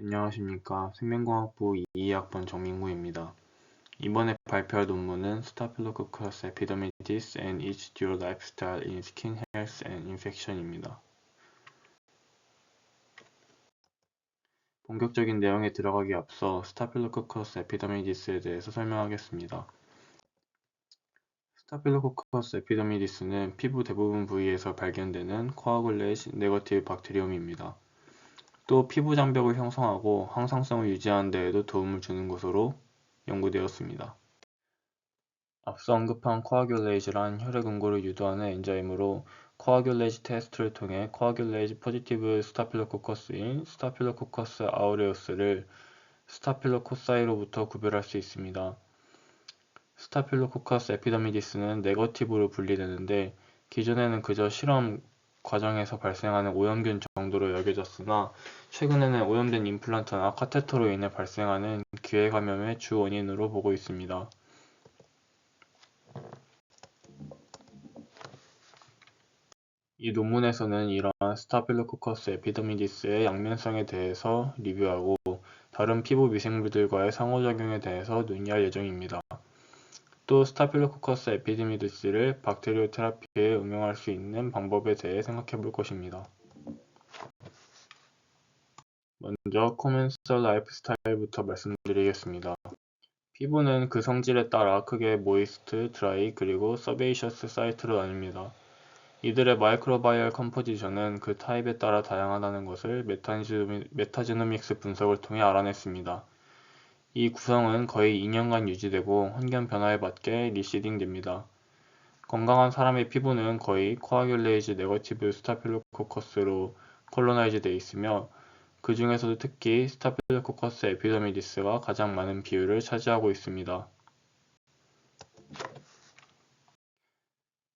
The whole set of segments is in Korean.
안녕하십니까. 생명공학부 2학번 정민구입니다. 이번에 발표할 논문은 Staphylococcus epidermidis and its dual lifestyle in skin health and infection입니다. 본격적인 내용에 들어가기 앞서 Staphylococcus epidermidis에 대해서 설명하겠습니다. Staphylococcus epidermidis는 피부 대부분 부위에서 발견되는 코아굴레이즈 네거티브 박테리움입니다. 또 피부 장벽을 형성하고 항상성을 유지하는 데에도 도움을 주는 것으로 연구되었습니다. 앞서 언급한 코아귤레이즈란 혈액 응고를 유도하는 엔자임으로 코아귤레이즈 테스트를 통해 코아귤레이즈 포지티브 스타필로코커스인 스타필로코커스 아우레우스를 스타필로코사이로부터 구별할 수 있습니다. 스타필로코커스 에피더미디스는 네거티브로 분리되는데 기존에는 그저 실험 과정에서 발생하는 오염균 정도로 여겨졌으나 최근에는 오염된 임플란트나 카테터로 인해 발생하는 기회 감염의 주 원인으로 보고 있습니다. 이 논문에서는 이러한 스타필로코커스 에피더미디스의 양면성에 대해서 리뷰하고 다른 피부 미생물들과의 상호작용에 대해서 논의할 예정입니다. 또 스타필로코커스 에피더미디스를 박테리오 테라피에 응용할 수 있는 방법에 대해 생각해 볼 것입니다. 먼저 코멘설 라이프스타일부터 말씀드리겠습니다. 피부는 그 성질에 따라 크게 모이스트, 드라이, 그리고 서베이셔스 사이트로 나뉩니다. 이들의 마이크로바이얼 컴포지션은 그 타입에 따라 다양하다는 것을 메타지노믹스 분석을 통해 알아냈습니다. 이 구성은 거의 2년간 유지되고 환경 변화에 맞게 리시딩됩니다. 건강한 사람의 피부는 거의 코아귤레이즈 네거티브 스타필로코커스로 콜로나이즈 되어 있으며 그 중에서도 특히 스타필로코커스 에피더미디스가 가장 많은 비율을 차지하고 있습니다.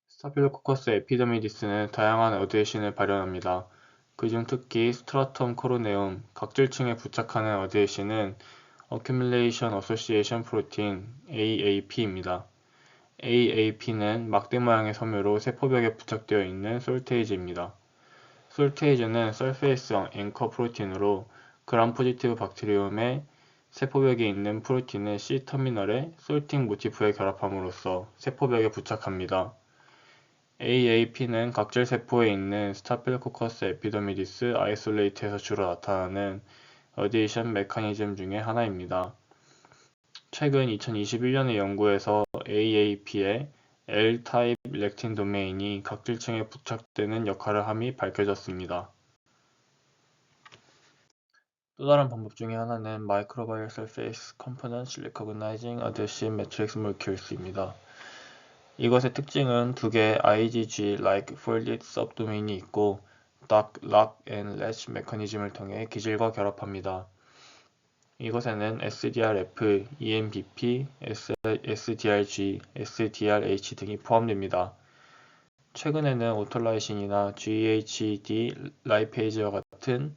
스타필로코커스 에피더미디스는 다양한 어드헤신을 발현합니다. 그중 특히 스트라텀 코로네움, 각질층에 부착하는 어드헤신은 Accumulation Association Protein AAP입니다. AAP는 막대 모양의 섬유로 세포벽에 부착되어 있는 솔테이즈입니다. 솔테이즈는 서페이스 앵커 프로틴으로 그람 포지티브 박테리움의 세포벽에 있는 프로틴의 C 터미널에 솔팅 모티프에 결합함으로써 세포벽에 부착합니다. AAP는 각질세포에 있는 스타필로코커스 에피더미디스 아이솔레이트에서 주로 나타나는 어디션 메커니즘 중의 하나입니다. 최근 2021년의 연구에서 AAP의 L-타입 렉틴 도메인이 각질층에 부착되는 역할을 함이 밝혀졌습니다. 또 다른 방법 중의 하나는 Microbial Surface Components Recognizing Adhesive Matrix Molecules입니다. 이것의 특징은 두 개의 IgG-like folded subdomain이 있고 Dock, Lock and Latch 메커니즘을 통해 기질과 결합합니다. 이것에는 SDRF, EMBP, SDRG, SDRH 등이 포함됩니다. 최근에는 오톨라이신이나 GHD 라이페이즈와 같은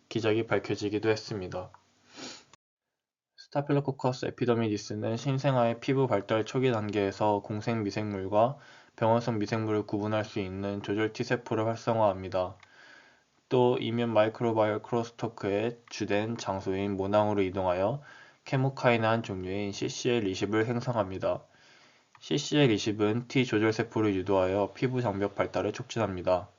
기적이 밝혀지기도 했습니다. 스타필로코커스 에피더미디스는 신생아의 피부 발달 초기 단계에서 공생 미생물과 병원성 미생물을 구분할 수 있는 조절 T세포를 활성화합니다. 또 이면 마이크로바이얼 크로스토크의 주된 장소인 모낭으로 이동하여 케모카이나한 종류인 CCL20을 생성합니다. CCL20은 T 조절세포를 유도하여 피부 장벽 발달을 촉진합니다.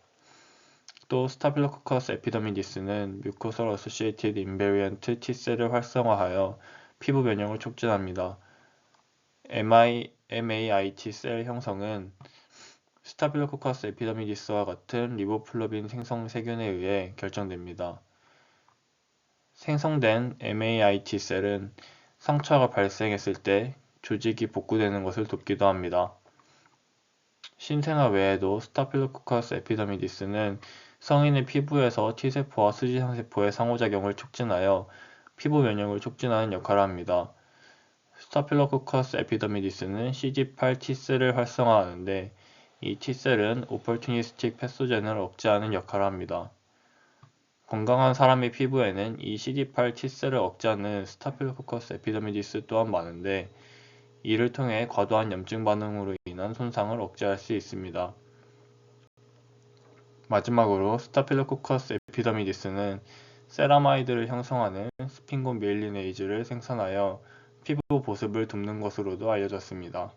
또 스타필로코커스 에피더미디스는 뮤코설 어소시에이티드 인베리언트 T셀을 활성화하여 피부 면역을 촉진합니다. MAIT 셀 형성은 스타필로코커스 에피더미디스와 같은 리보플로빈 생성 세균에 의해 결정됩니다. 생성된 MAIT 셀은 상처가 발생했을 때 조직이 복구되는 것을 돕기도 합니다. 신생아 외에도 스타필로코커스 에피더미디스는 성인의 피부에서 T세포와 수지상세포의 상호작용을 촉진하여 피부 면역을 촉진하는 역할을 합니다. 스타필로코커스 에피더미디스는 CD8 T셀을 활성화하는데 이 T셀은 오퍼튜니스틱 패소젠을 억제하는 역할을 합니다. 건강한 사람의 피부에는 이 CD8 T셀을 억제하는 스타필로코커스 에피더미디스 또한 많은데 이를 통해 과도한 염증 반응으로 인한 손상을 억제할 수 있습니다. 마지막으로 스타필로코커스 에피더미디스는 세라마이드를 형성하는 스핑곤 메일리네이즈를 생산하여 피부 보습을 돕는 것으로도 알려졌습니다.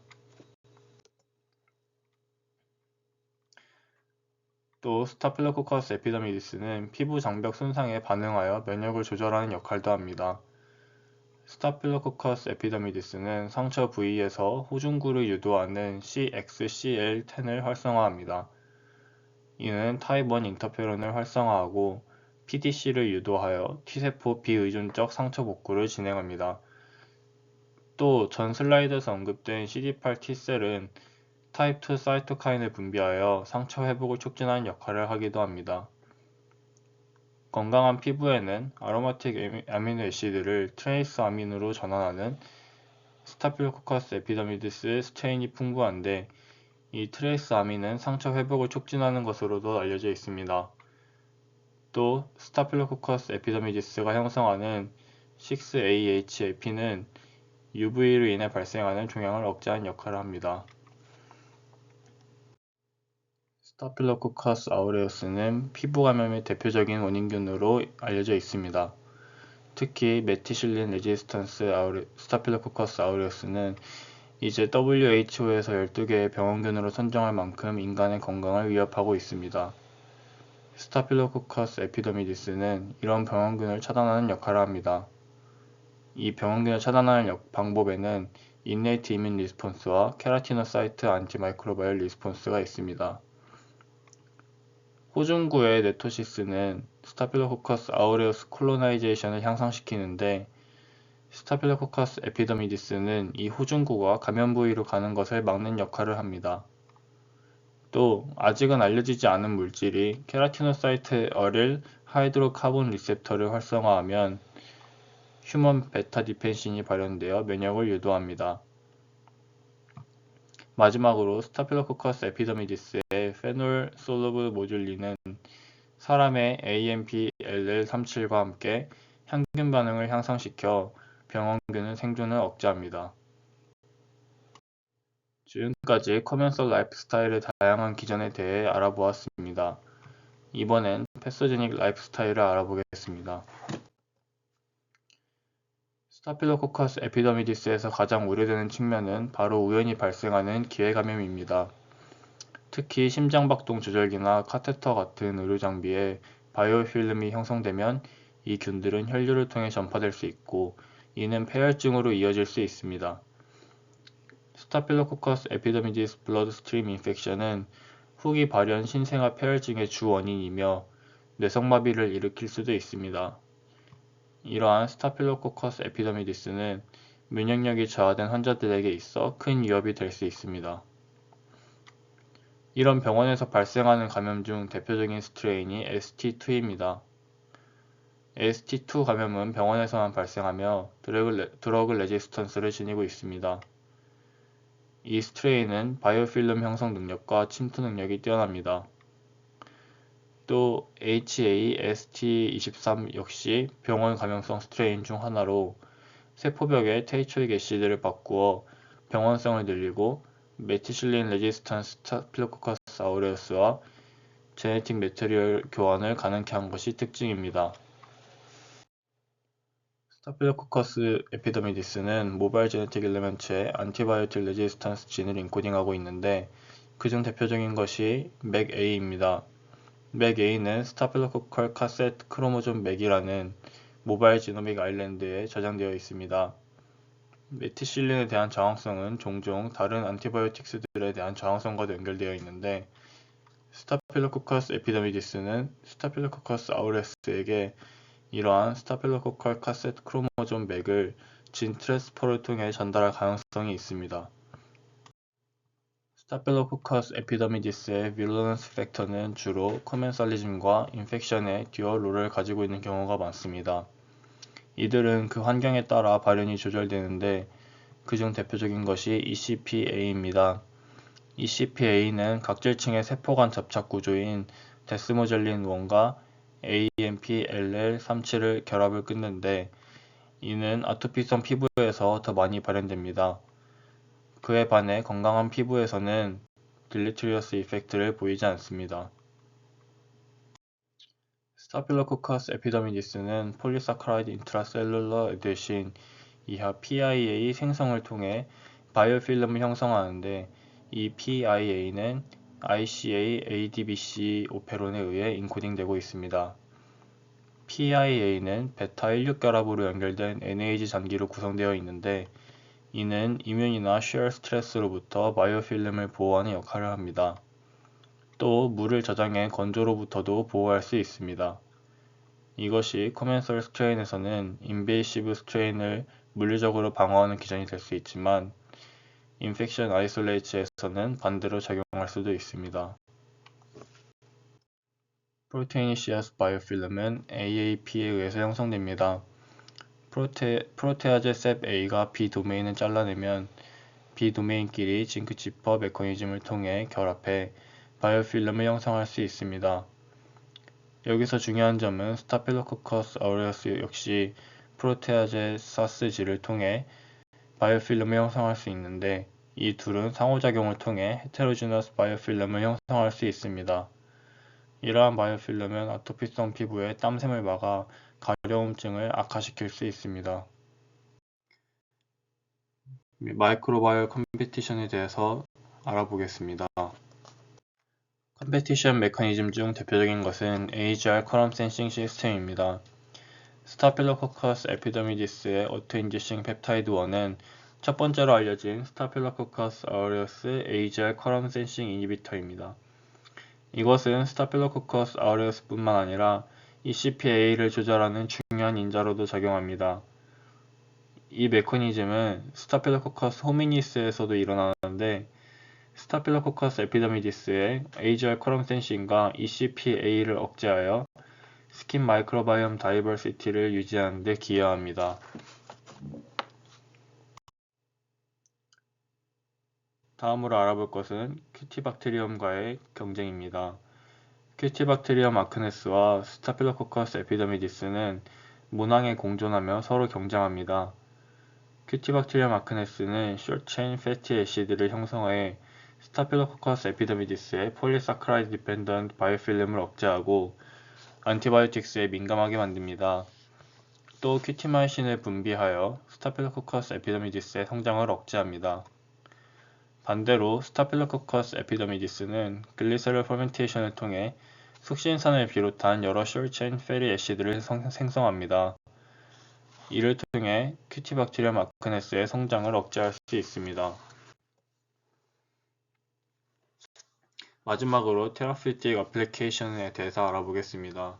또 스타필로코커스 에피더미디스는 피부 장벽 손상에 반응하여 면역을 조절하는 역할도 합니다. 스타필로코커스 에피더미디스는 상처 부위에서 호중구를 유도하는 CXCL10을 활성화합니다. 이는 타입 1 인터페론을 활성화하고 PDC를 유도하여 T세포 비의존적 상처 복구를 진행합니다. 또 전 슬라이드에서 언급된 CD8 T셀은 타입 2 사이토카인을 분비하여 상처 회복을 촉진하는 역할을 하기도 합니다. 건강한 피부에는 아로마틱 아미노 애시드를 트레이스 아민으로 전환하는 스타필로코커스 에피더미디스 스트레인이 풍부한데 이 트레이스 아민은 상처 회복을 촉진하는 것으로도 알려져 있습니다. 또 스타필로코커스 에피더미디스가 형성하는 6-AHAP는 UV로 인해 발생하는 종양을 억제하는 역할을 합니다. 스타필로코커스 아우레우스는 피부 감염의 대표적인 원인균으로 알려져 있습니다. 특히 메티실린 레지스턴스 스타필로코커스 아우레우스는 이제 WHO에서 12개의 병원균으로 선정할 만큼 인간의 건강을 위협하고 있습니다. 스타필로코커스 에피더미디스는 이런 병원균을 차단하는 역할을 합니다. 이 병원균을 차단하는 방법에는 인네이트 이뮨 리스폰스와 케라티노사이트 안티마이크로바이얼 리스폰스가 있습니다. 호중구의 네토시스는 스타필로코커스 아우레우스 콜로나이제이션을 향상시키는데 스타필로코커스 에피더미디스는 이 호중구가 감염 부위로 가는 것을 막는 역할을 합니다. 또 아직은 알려지지 않은 물질이 케라티노사이트 어릴 하이드로카본 리셉터를 활성화하면 휴먼 베타 디펜신이 발현되어 면역을 유도합니다. 마지막으로 스타필로코커스 에피더미디스의 페놀 솔루블 모듈린은 사람의 AMP-LL37과 함께 향균 반응을 향상시켜 병원균의 생존을 억제합니다. 지금까지 커맨설 라이프스타일의 다양한 기전에 대해 알아보았습니다. 이번엔 패서제닉 라이프스타일을 알아보겠습니다. 스타필로코커스 에피더미디스에서 가장 우려되는 측면은 바로 우연히 발생하는 기회감염입니다. 특히 심장박동 조절기나 카테터 같은 의료장비에 바이오필름이 형성되면 이 균들은 혈류를 통해 전파될 수 있고 이는 폐혈증으로 이어질 수 있습니다. 스타필로코커스 에피더미디스 블러드스트림 인펙션은 후기 발현 신생아 폐혈증의 주 원인이며 뇌성마비를 일으킬 수도 있습니다. 이러한 스타필로코커스 에피더미디스는 면역력이 저하된 환자들에게 있어 큰 위협이 될 수 있습니다. 이런 병원에서 발생하는 감염 중 대표적인 스트레인이 ST2입니다. ST2 감염은 병원에서만 발생하며 드러그 레지스턴스를 지니고 있습니다. 이 스트레인은 바이오필름 형성 능력과 침투 능력이 뛰어납니다. 또 HAST23 역시 병원 감염성 스트레인 중 하나로 세포벽에 테이초릭 애시드를 바꾸어 병원성을 늘리고 메티실린 레지스턴스 스타필로코커스 아우레우스와 제네틱 매테리얼 교환을 가능케 한 것이 특징입니다. 스타필로코커스 에피더미디스는 모바일 제네틱 엘리먼트의 안티바이오틱 레지스턴스 진을 인코딩하고 있는데 그중 대표적인 것이 맥A입니다. 맥A는 스타필로코컬 카세트 크로모좀 맥이라는 모바일 지노믹 아일랜드에 저장되어 있습니다. 메티실린에 대한 저항성은 종종 다른 안티바이오틱스들에 대한 저항성과도 연결되어 있는데 스타필로코커스 에피더미디스는 스타필로코커스 아우레스에게 이러한 스타필로코컬 카세트 크로모좀 맥을 진 트랜스퍼를 통해 전달할 가능성이 있습니다. 스타필로코커스 에피더미디스의 비루런스 팩터는 주로 코멘살리즘과 인펙션의 듀얼 롤을 가지고 있는 경우가 많습니다. 이들은 그 환경에 따라 발현이 조절되는데 그중 대표적인 것이 ECPA입니다. ECPA는 각질층의 세포 간 접착 구조인 데스모젤린 1과 AMP-LL37을 결합을 끊는데 이는 아토피성 피부에서 더 많이 발현됩니다. 그에 반해 건강한 피부에서는 딜리트리어스 이펙트를 보이지 않습니다. 스타필로코커스 에피더미디스는 폴리사카라이드 인트라셀룰러 에데신 이하 PIA 생성을 통해 바이오필름을 형성하는데, 이 PIA는 ICA ADBC 오페론에 의해 인코딩되고 있습니다. PIA는 베타 16결합으로 연결된 NAG 잔기로 구성되어 있는데, 이는 이뮨이나 쉬어 스트레스로부터 바이오필름을 보호하는 역할을 합니다. 또 물을 저장해 건조로부터도 보호할 수 있습니다. 이것이 코멘설 스트레인에서는 인베이시브 스트레인을 물리적으로 방어하는 기전이 될 수 있지만, 인펙션 아이솔레이츠에서는 반대로 작용할 수도 있습니다. 프로테이니시아스 바이오필름은 AAP에 의해서 형성됩니다. 프로테아제 셉A가 B 도메인을 잘라내면 B 도메인끼리 징크 지퍼 메커니즘을 통해 결합해 바이오필름을 형성할 수 있습니다. 여기서 중요한 점은 스타필로코커스 아우레우스 역시 프로테아제 사스지를 통해 바이오필름을 형성할 수 있는데, 이 둘은 상호작용을 통해 헤테로지너스 바이오필름을 형성할 수 있습니다. 이러한 바이오필름은 아토피성 피부의 땀샘을 막아 가려움증을 악화시킬 수 있습니다. 마이크로바이올 컴페티션에 대해서 알아보겠습니다. 컴페티션 메커니즘 중 대표적인 것은 AGR 컬럼 센싱 시스템입니다. 스타필로코커스 에피더미디스의 오토인듀싱 펩타이드 1은 첫 번째로 알려진 스타필로코커스 아우레우스 AGR 컬럼 센싱 이니비터입니다. 이것은 스타필로코커스 아우레우스뿐만 아니라 ECPA를 조절하는 중요한 인자로도 작용합니다. 이 메커니즘은 스타필로코커스 호미니스에서도 일어나는데, 스타필로코커스 에피더미디스의 AGR 컬럼 센싱과 ECPA를 억제하여 스킨 마이크로바이옴 다이버시티를 유지하는 데 기여합니다. 다음으로 알아볼 것은 큐티박테리엄과의 경쟁입니다. 큐티박테리엄 아크네스와 스타필로코커스 에피더미디스는 문항에 공존하며 서로 경쟁합니다. 큐티박테리엄 아크네스는 숏체인 패티 애시드를 형성해 스타필로코커스 에피더미디스의 폴리사카라이드 디펜던트 바이오필름을 억제하고 안티바이오틱스에 민감하게 만듭니다. 또 큐티마이신을 분비하여 스타필로코커스 에피더미디스의 성장을 억제합니다. 반대로 스타필로코커스 에피더미디스는 글리세롤 퍼멘테이션을 통해 숙신산을 비롯한 여러 숏체인 패티 애시드를 생성합니다. 이를 통해 큐티박테리엄 아크네스의 성장을 억제할 수 있습니다. 마지막으로 테라퓨틱 어플리케이션에 대해서 알아보겠습니다.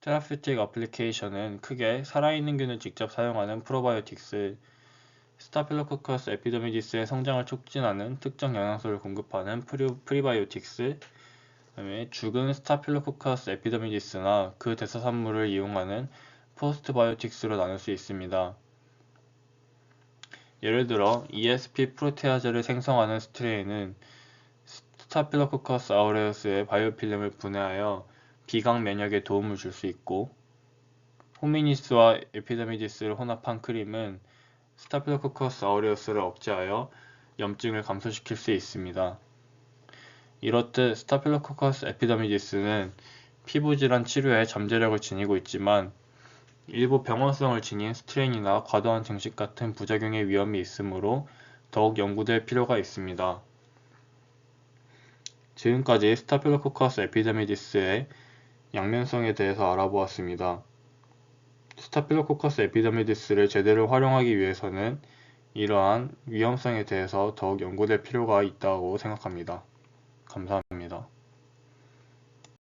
테라퓨틱 어플리케이션은 크게 살아있는 균을 직접 사용하는 프로바이오틱스, 스타필로코커스 에피더미디스의 성장을 촉진하는 특정 영양소를 공급하는 프리바이오틱스, 그다음에 죽은 스타필로코커스 에피더미디스나 그 대사산물을 이용하는 포스트바이오틱스로 나눌 수 있습니다. 예를 들어 ESP 프로테아제를 생성하는 스트레인은 스타필로코커스 아우레우스의 바이오필름을 분해하여 비강 면역에 도움을 줄 수 있고, 호미니스와 에피더미디스를 혼합한 크림은 스타필로코커스 아우레우스를 억제하여 염증을 감소시킬 수 있습니다. 이렇듯 스타필로코커스 에피더미디스는 피부질환 치료에 잠재력을 지니고 있지만, 일부 병원성을 지닌 스트레인이나 과도한 증식 같은 부작용의 위험이 있으므로 더욱 연구될 필요가 있습니다. 지금까지 스타필로코커스 에피더미디스의 양면성에 대해서 알아보았습니다. 스타필로코커스 에피더미디스를 제대로 활용하기 위해서는 이러한 위험성에 대해서 더욱 연구될 필요가 있다고 생각합니다. 감사합니다.